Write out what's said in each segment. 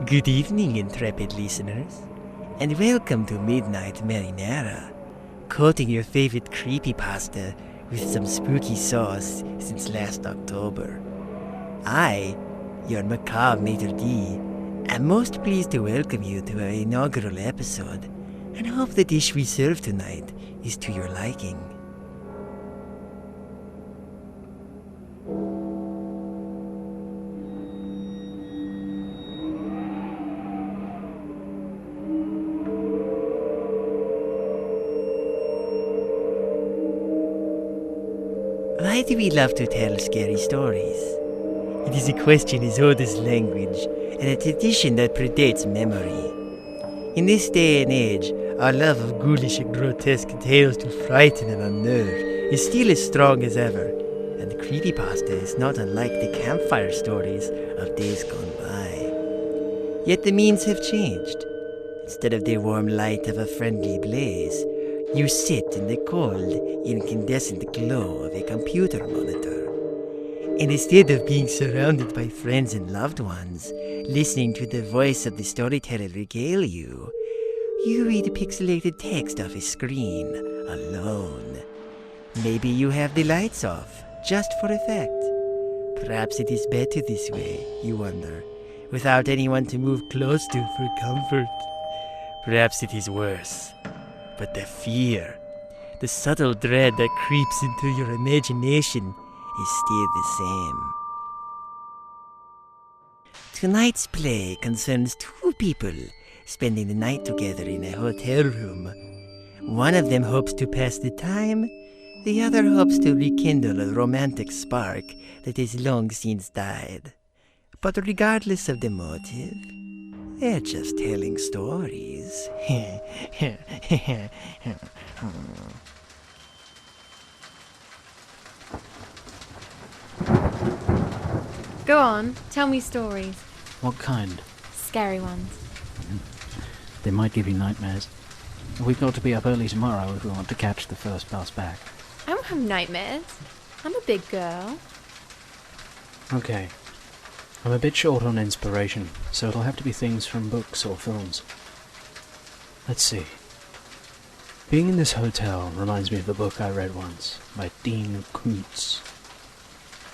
Good evening, intrepid listeners, and welcome to Midnight Marinara, coating your favorite creepypasta with some spooky sauce since last October. I, your macabre maitre d', am most pleased to welcome you to our inaugural episode, and hope the dish we serve tonight is to your liking. Why do we love to tell scary stories? It is a question as old as language, and a tradition that predates memory. In this day and age, our love of ghoulish and grotesque tales to frighten and unnerve is still as strong as ever, and creepypasta is not unlike the campfire stories of days gone by. Yet the means have changed. Instead of the warm light of a friendly blaze, you sit in the cold, incandescent glow of a computer monitor. And instead of being surrounded by friends and loved ones, listening to the voice of the storyteller regale you, you read pixelated text off a screen, alone. Maybe you have the lights off, just for effect. Perhaps it is better this way, you wonder, without anyone to move close to for comfort. Perhaps it is worse. But the fear, the subtle dread that creeps into your imagination is still the same. Tonight's play concerns two people spending the night together in a hotel room. One of them hopes to pass the time, the other hopes to rekindle a romantic spark that has long since died. But regardless of the motive, they're just telling stories. Go on, tell me stories. What kind? Scary ones. They might give you nightmares. We've got to be up early tomorrow if we want to catch the first bus back. I don't have nightmares. I'm a big girl. Okay. I'm a bit short on inspiration, so it'll have to be things from books or films. Let's see. Being in this hotel reminds me of a book I read once, by Dean Koontz.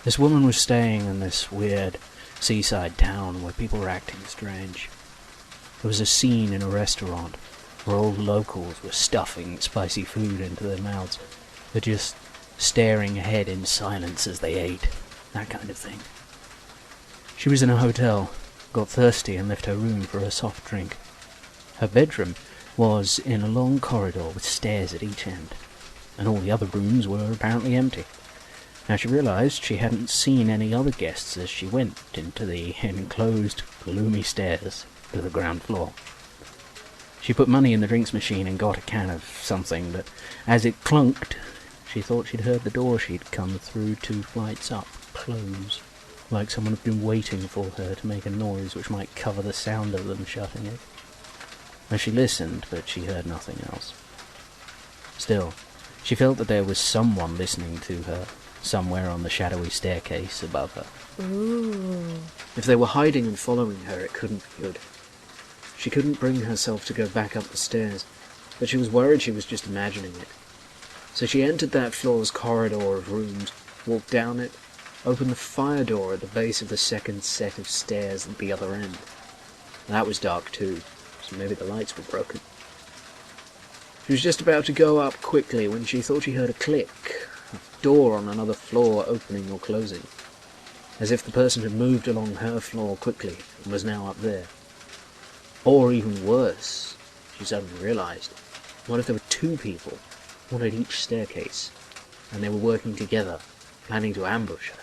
This woman was staying in this weird seaside town where people were acting strange. There was a scene in a restaurant where all the locals were stuffing spicy food into their mouths, but just staring ahead in silence as they ate, that kind of thing. She was in a hotel, got thirsty and left her room for a soft drink. Her bedroom was in a long corridor with stairs at each end, and all the other rooms were apparently empty. Now she realized she hadn't seen any other guests as she went into the enclosed, gloomy stairs to the ground floor. She put money in the drinks machine and got a can of something, but as it clunked, she thought she'd heard the door she'd come through 2 flights up close, like someone had been waiting for her to make a noise which might cover the sound of them shutting it. Now she listened, but she heard nothing else. Still, she felt that there was someone listening to her, somewhere on the shadowy staircase above her. Ooh. If they were hiding and following her, it couldn't be good. She couldn't bring herself to go back up the stairs, but she was worried she was just imagining it. So she entered that floor's corridor of rooms, walked down it, opened the fire door at the base of the second set of stairs at the other end. That was dark too, so maybe the lights were broken. She was just about to go up quickly when she thought she heard a click, a door on another floor opening or closing, as if the person had moved along her floor quickly and was now up there. Or even worse, she suddenly realized, what if there were 2 people, one at each staircase, and they were working together, planning to ambush her?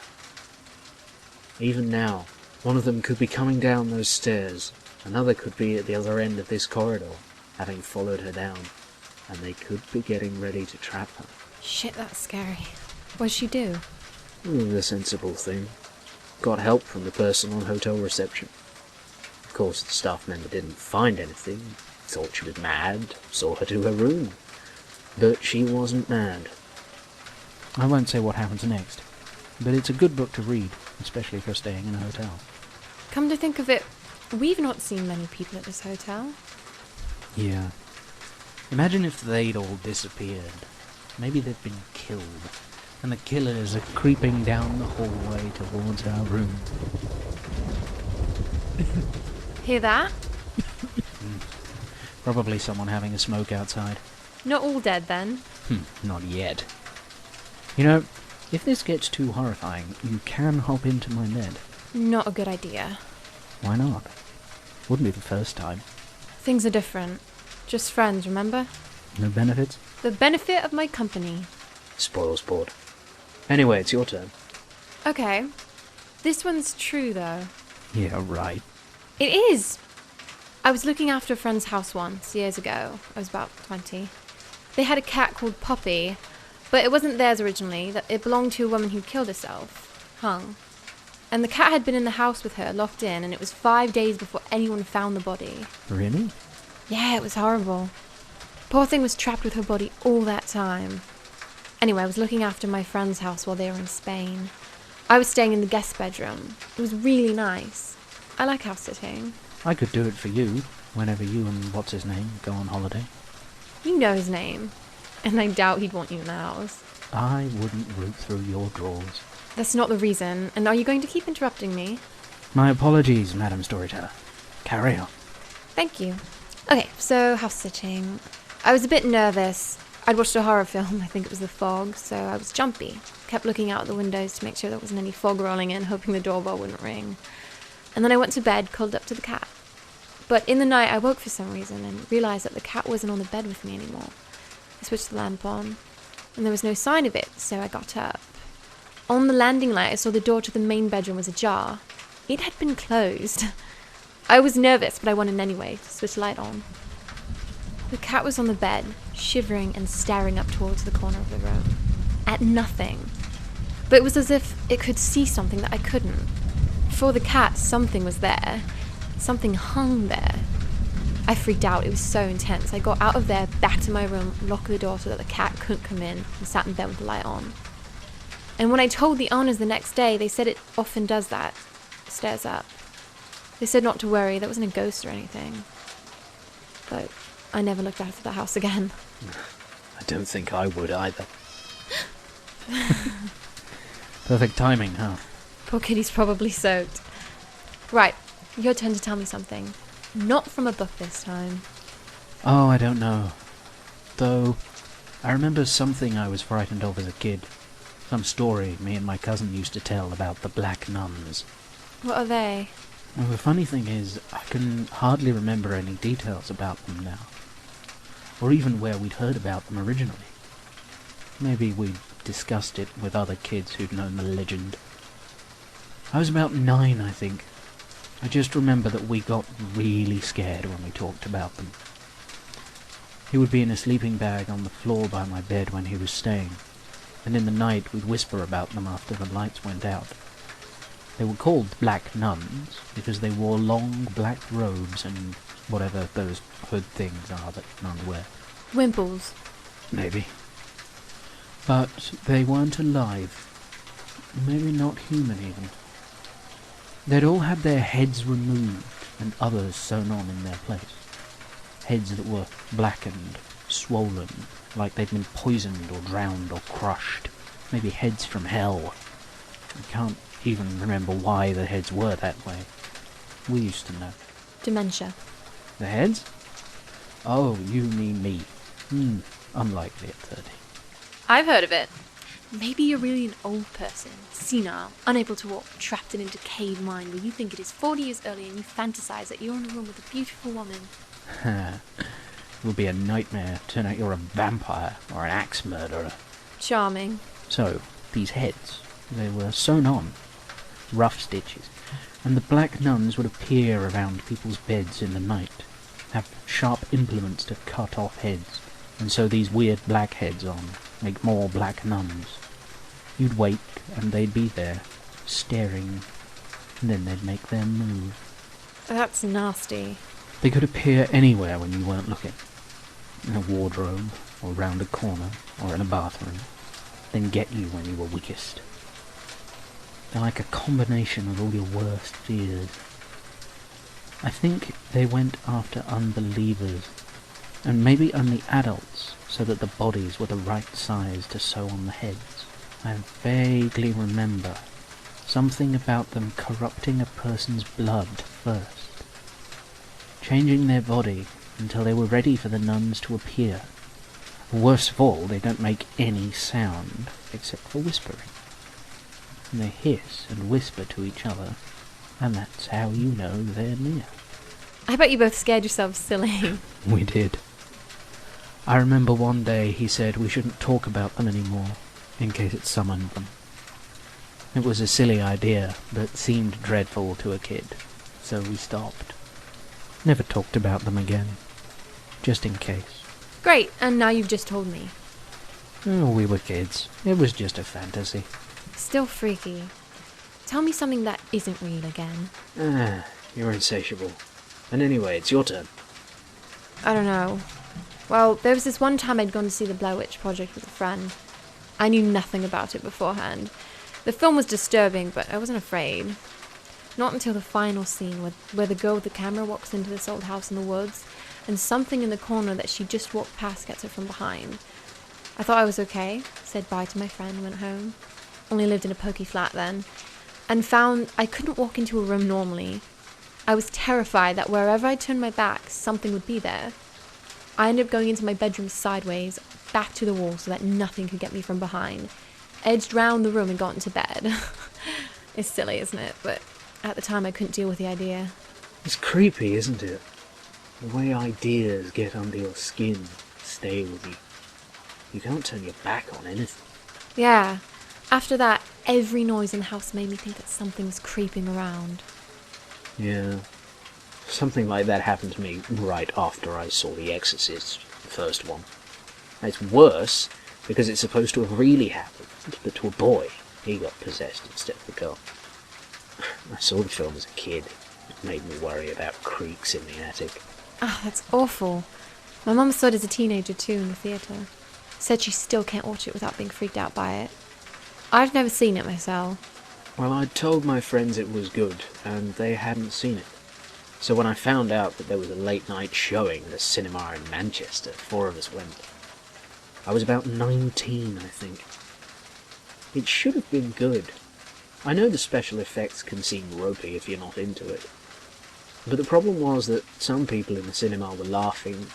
Even now, one of them could be coming down those stairs, another could be at the other end of this corridor, having followed her down, and they could be getting ready to trap her. Shit, that's scary. What'd she do? The sensible thing. Got help from the person on hotel reception. Of course, the staff member didn't find anything, thought she was mad, saw her to her room. But she wasn't mad. I won't say what happens next, but it's a good book to read, especially for staying in a hotel. Come to think of it, We've not seen many people at this hotel. Yeah. Imagine if they'd all disappeared. Maybe they'd been killed, and the killers are creeping down the hallway towards our room. Hear that? Probably someone having a smoke outside. Not all dead then. Not yet. You know, if this gets too horrifying, you can hop into my bed. Not a good idea. Why not? Wouldn't be the first time. Things are different. Just friends, remember? No benefits? The benefit of my company. Spoil sport. Anyway, it's your turn. Okay. This one's true, though. Yeah, right. It is! I was looking after a friend's house once, years ago. I was about 20. They had a cat called Poppy, but it wasn't theirs originally. It belonged to a woman who killed herself. Hung. And the cat had been in the house with her, locked in, and it was 5 days before anyone found the body. Really? Yeah, it was horrible. Poor thing was trapped with her body all that time. Anyway, I was looking after my friend's house while they were in Spain. I was staying in the guest bedroom. It was really nice. I like house sitting. I could do it for you, whenever you and what's-his-name go on holiday. You know his name. And I doubt he'd want you in the house. I wouldn't root through your drawers. That's not the reason. And are you going to keep interrupting me? My apologies, Madam Storyteller. Carry on. Thank you. Okay, so house sitting. I was a bit nervous. I'd watched a horror film, I think it was The Fog, so I was jumpy. Kept looking out the windows to make sure there wasn't any fog rolling in, hoping the doorbell wouldn't ring. And then I went to bed, cuddled up to the cat. But in the night I woke for some reason and realised that the cat wasn't on the bed with me anymore. I switched the lamp on, and there was no sign of it, so I got up. On the landing light I saw the door to the main bedroom was ajar. It had been closed. I was nervous, but I went in anyway to switch the light on. The cat was on the bed, shivering and staring up towards the corner of the room. At nothing. But it was as if it could see something that I couldn't. For the cat, something was there. Something hung there. I freaked out. It was so intense. I got out of there, back to my room, locked the door so that the cat couldn't come in, and sat in bed with the light on. And when I told the owners the next day, they said it often does that. Stares up. They said not to worry, there wasn't a ghost or anything. But I never looked after the house again. I don't think I would either. Perfect timing, huh? Poor kitty's probably soaked. Right, your turn to tell me something. Not from a book this time. Oh, I don't know. Though, I remember something I was frightened of as a kid. Some story me and my cousin used to tell about the Black Nuns. What are they? Well, the funny thing is, I can hardly remember any details about them now. Or even where we'd heard about them originally. Maybe we'd discussed it with other kids who'd known the legend. I was about 9, I think. I just remember that we got really scared when we talked about them. He would be in a sleeping bag on the floor by my bed when he was staying, and in the night we'd whisper about them after the lights went out. They were called Black Nuns because they wore long black robes and whatever those hood things are that nuns wear. Wimples. Maybe. But they weren't alive. Maybe not human even. They'd all had their heads removed and others sewn on in their place. Heads that were blackened, swollen, like they'd been poisoned or drowned or crushed. Maybe heads from hell. I can't even remember why the heads were that way. We used to know. Dementia. The heads? Oh, you mean me. Unlikely at 30. I've heard of it. Maybe you're really an old person, senile, unable to walk, trapped in a decayed mind where you think it is 40 years earlier and you fantasize that you're in a room with a beautiful woman. It will be a nightmare. Turn out you're a vampire or an axe murderer. Charming. So, these heads, they were sewn on. Rough stitches. And the Black Nuns would appear around people's beds in the night. Have sharp implements to cut off heads. And sew these weird black heads on. Make more Black Nuns. You'd wake, and they'd be there, staring, and then they'd make them move. That's nasty. They could appear anywhere when you weren't looking. In a wardrobe, or round a corner, or in a bathroom. Then get you when you were weakest. They're like a combination of all your worst fears. I think they went after unbelievers, and maybe only adults, so that the bodies were the right size to sew on the heads. I vaguely remember something about them corrupting a person's blood first, changing their body until they were ready for the nuns to appear. Worst of all, they don't make any sound except for whispering. And they hiss and whisper to each other, and that's how you know they're near. I bet you both scared yourselves silly. We did. I remember one day he said we shouldn't talk about them anymore, in case it summoned them. It was a silly idea, but seemed dreadful to a kid, so we stopped. Never talked about them again, just in case. Great, and now you've just told me. Oh, we were kids. It was just a fantasy. Still freaky. Tell me something that isn't real again. You're insatiable. And anyway, it's your turn. I don't know. Well, there was this one time I'd gone to see the Blair Witch Project with a friend. I knew nothing about it beforehand. The film was disturbing, but I wasn't afraid. Not until the final scene where the girl with the camera walks into this old house in the woods, and something in the corner that she just walked past gets her from behind. I thought I was okay, said bye to my friend and went home. Only lived in a pokey flat then, and found I couldn't walk into a room normally. I was terrified that wherever I turned my back, something would be there. I ended up going into my bedroom sideways, back to the wall so that nothing could get me from behind. Edged round the room and got into bed. It's silly, isn't it? But at the time I couldn't deal with the idea. It's creepy, isn't it? The way ideas get under your skin, stay with you. You can't turn your back on anything. Yeah. After that, every noise in the house made me think that something was creeping around. Yeah. Something like that happened to me right after I saw The Exorcist, the first one. It's worse because it's supposed to have really happened, but to a boy. He got possessed instead of the girl. I saw the film as a kid. It made me worry about creaks in the attic. Oh, that's awful. My mum saw it as a teenager too in the theatre. Said she still can't watch it without being freaked out by it. I've never seen it myself. Well, I'd told my friends it was good, and they hadn't seen it. So when I found out that there was a late-night showing at a cinema in Manchester, 4 of us went. I was about 19, I think. It should have been good. I know the special effects can seem ropey if you're not into it. But the problem was that some people in the cinema were laughing,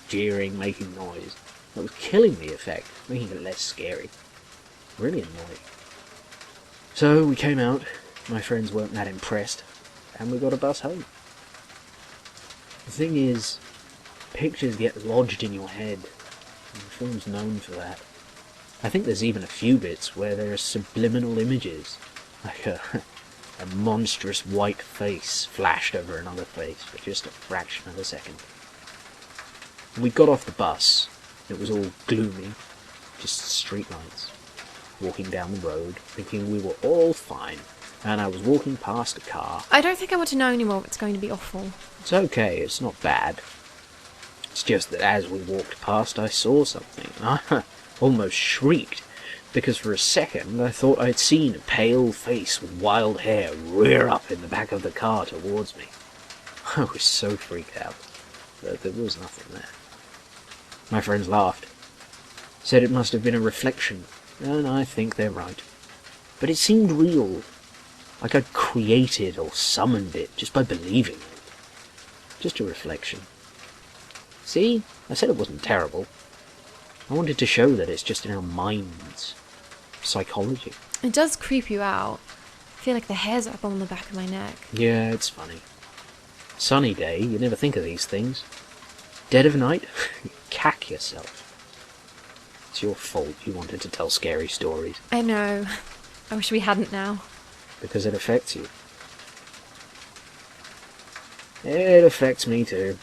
jeering, making noise. That was killing the effect, making it less scary. Really annoying. So we came out, my friends weren't that impressed, and we got a bus home. The thing is, pictures get lodged in your head, and the film's known for that. I think there's even a few bits where there are subliminal images, like a monstrous white face flashed over another face for just a fraction of a second. When we got off the bus, it was all gloomy, just streetlights. Walking down the road, thinking we were all fine, and I was walking past a car. I don't think I want to know anymore if it's going to be awful. It's okay, it's not bad. It's just that as we walked past, I saw something, and I almost shrieked, because for a second I thought I'd seen a pale face with wild hair rear up in the back of the car towards me. I was so freaked out, but there was nothing there. My friends laughed, said it must have been a reflection, and I think they're right. But it seemed real, like I'd created or summoned it just by believing it. Just a reflection. See, I said it wasn't terrible. I wanted to show that it's just in our minds. Psychology. It does creep you out. I feel like the hairs are up on the back of my neck. Yeah, it's funny. Sunny day, you never think of these things. Dead of night, you cack yourself. It's your fault you wanted to tell scary stories. I know. I wish we hadn't now. Because it affects you. It affects me too.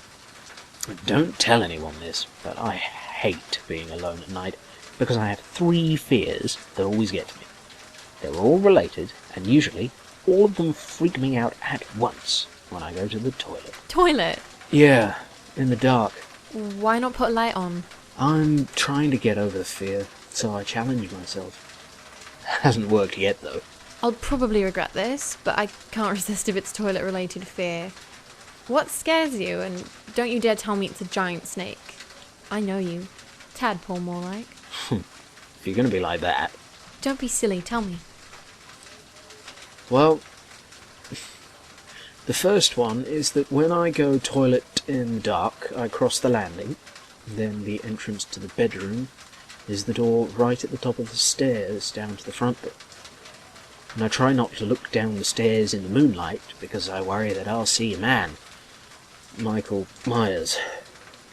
Don't tell anyone this, but I hate being alone at night because I have 3 fears that always get to me. They're all related, and usually all of them freak me out at once when I go to the toilet. Toilet? Yeah, in the dark. Why not put a light on? I'm trying to get over the fear, so I challenge myself. Hasn't worked yet, though. I'll probably regret this, but I can't resist if it's toilet-related fear. What scares you? And don't you dare tell me it's a giant snake. I know you. Tadpole, more like. If you're going to be like that. Don't be silly, tell me. Well, the first one is that when I go toilet in the dark, I cross the landing. Then the entrance to the bedroom is the door right at the top of the stairs down to the front door. And I try not to look down the stairs in the moonlight because I worry that I'll see a man, Michael Myers,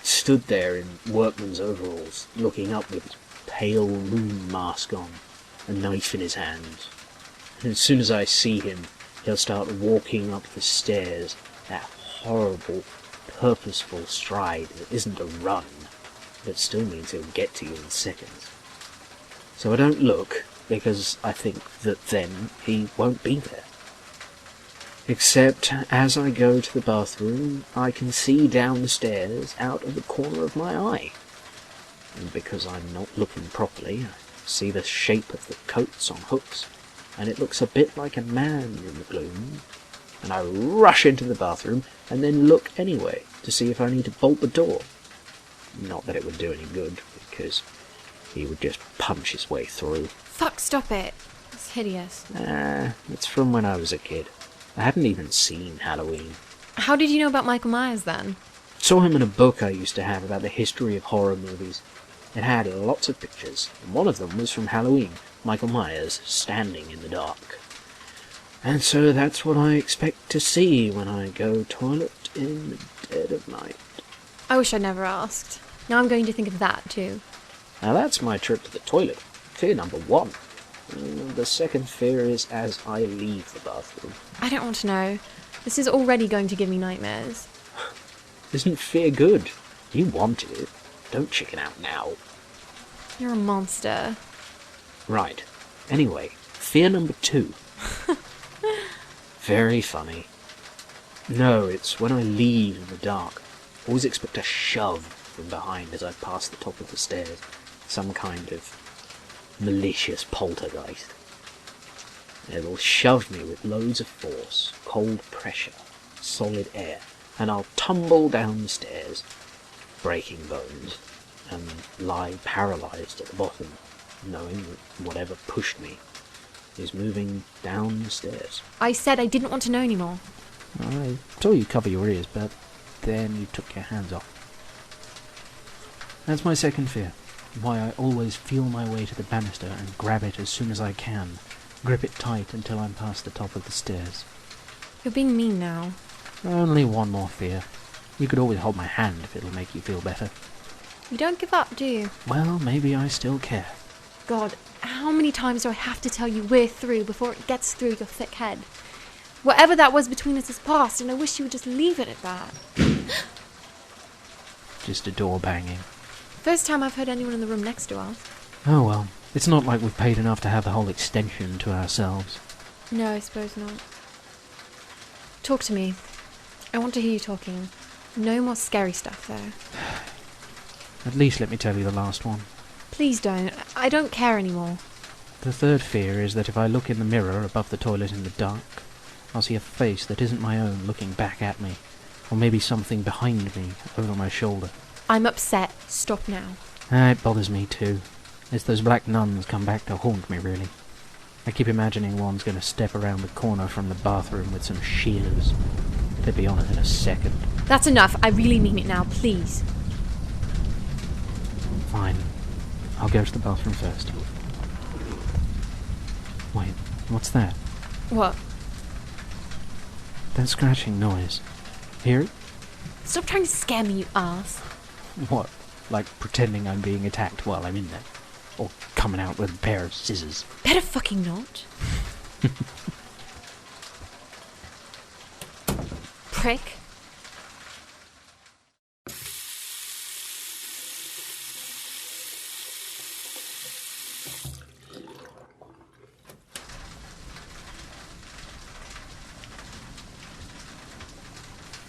stood there in workman's overalls, looking up with his pale moon mask on, a knife in his hand. And as soon as I see him, he'll start walking up the stairs, that horrible, purposeful stride that isn't a run, but still means he'll get to you in seconds. So I don't look, because I think that then he won't be there. Except, as I go to the bathroom, I can see down the stairs out of the corner of my eye. And because I'm not looking properly, I see the shape of the coats on hooks, and it looks a bit like a man in the gloom. And I rush into the bathroom, and then look anyway, to see if I need to bolt the door. Not that it would do any good, because he would just punch his way through. Fuck, stop it. It's hideous. It's from when I was a kid. I hadn't even seen Halloween. How did you know about Michael Myers then? Saw him in a book I used to have about the history of horror movies. It had lots of pictures, and one of them was from Halloween, Michael Myers standing in the dark. And so that's what I expect to see when I go toilet in the dead of night. I wish I'd never asked. Now I'm going to think of that too. Now that's my trip to the toilet. Fear number 1. The second fear is as I leave the bathroom. I don't want to know. This is already going to give me nightmares. Isn't fear good? You wanted it. Don't chicken out now. You're a monster. Right. Anyway, fear number 2. Very funny. No, it's when I leave in the dark. Always expect a shove from behind as I pass the top of the stairs. Some kind of malicious poltergeist. It'll shove me with loads of force, cold pressure, solid air, and I'll tumble down the stairs, breaking bones, and lie paralysed at the bottom, knowing that whatever pushed me is moving down the stairs. I said I didn't want to know anymore. I saw you cover your ears, but then you took your hands off. That's my second fear. Why I always feel my way to the banister and grab it as soon as I can. Grip it tight until I'm past the top of the stairs. You're being mean now. Only one more fear. You could always hold my hand if it'll make you feel better. You don't give up, do you? Well, maybe I still care. God, how many times do I have to tell you we're through before it gets through your thick head? Whatever that was between us is past, and I wish you would just leave it at that. Just a door banging. First time I've heard anyone in the room next to us. Oh well, it's not like we've paid enough to have the whole extension to ourselves. No, I suppose not. Talk to me. I want to hear you talking. No more scary stuff, though. At least let me tell you the last one. Please don't. I don't care anymore. The third fear is that if I look in the mirror above the toilet in the dark, I'll see a face that isn't my own looking back at me. Or maybe something behind me, over my shoulder. I'm upset. Stop now. It bothers me too. It's those black nuns come back to haunt me, really. I keep imagining one's going to step around the corner from the bathroom with some shears. They'd be on it in a second. That's enough. I really mean it now, please. Fine. I'll go to the bathroom first. Wait, what's that? What? That scratching noise. Hear it? Stop trying to scare me, you ass. What? Like pretending I'm being attacked while I'm in there? Or coming out with a pair of scissors? Better fucking not. Prick.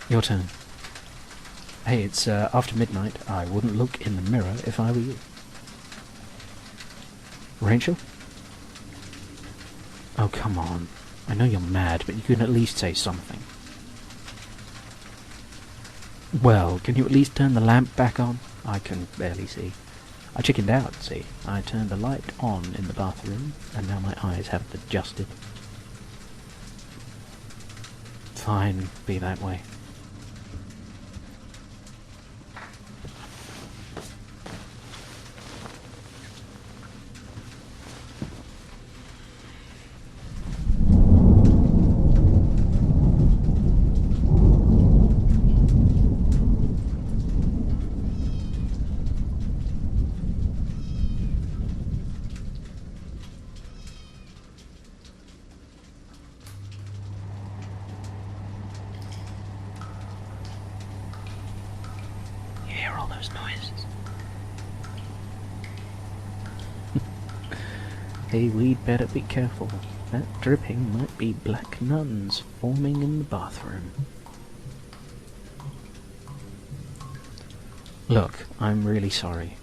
Your turn. Hey, it's after midnight. I wouldn't look in the mirror if I were you. Rachel? Oh, come on. I know you're mad, but you can at least say something. Well, can you at least turn the lamp back on? I can barely see. I chickened out, see. I turned the light on in the bathroom, and now my eyes haven't adjusted. Fine, be that way. All those noises. Hey, we'd better be careful. That dripping might be black nuns forming in the bathroom. Look, I'm really sorry.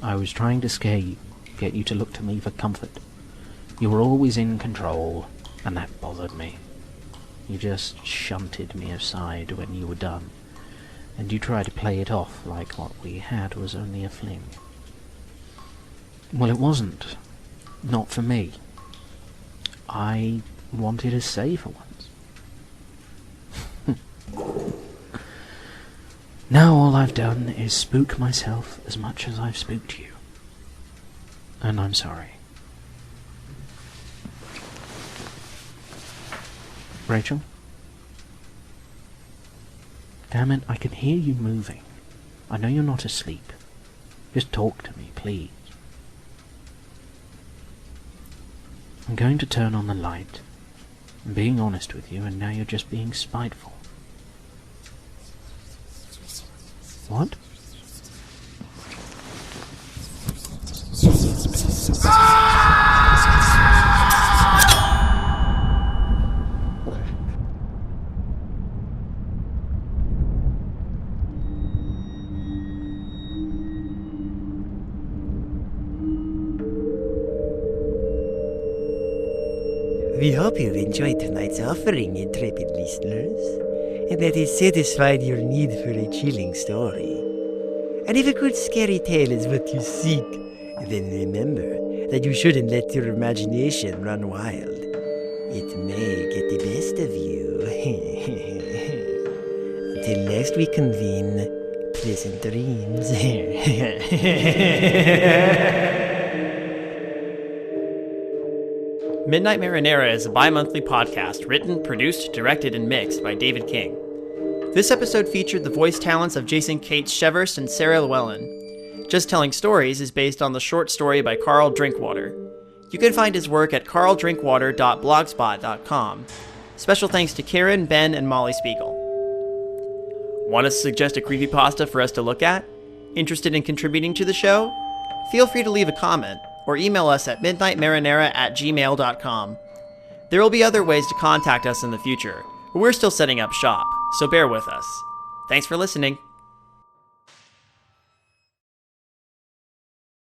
I was trying to scare you, get you to look to me for comfort. You were always in control, and that bothered me. You just shunted me aside when you were done. And you tried to play it off like what we had was only a fling. Well, it wasn't. Not for me. I wanted to say for once. Now all I've done is spook myself as much as I've spooked you. And I'm sorry. Rachel? Damn it, I can hear you moving. I know you're not asleep. Just talk to me, please. I'm going to turn on the light. I'm being honest with you, and now you're just being spiteful. What? We hope you've enjoyed tonight's offering, intrepid listeners, and that it satisfied your need for a chilling story. And if a good scary tale is what you seek, then remember that you shouldn't let your imagination run wild. It may get the best of you. Until next we convene, pleasant dreams. Midnight Marinara is a bi-monthly podcast written, produced, directed, and mixed by David King. This episode featured the voice talents of Jason Caits-Cheverst and Sarah Llewellyn. Just Telling Stories is based on the short story by Karl Drinkwater. You can find his work at karldrinkwater.blogspot.com. Special thanks to Kieran, Ben, and Molly Spiegel. Want to suggest a creepypasta for us to look at? Interested in contributing to the show? Feel free to leave a comment, or email us at midnightmarinara@gmail.com. There will be other ways to contact us in the future, but we're still setting up shop, so bear with us. Thanks for listening.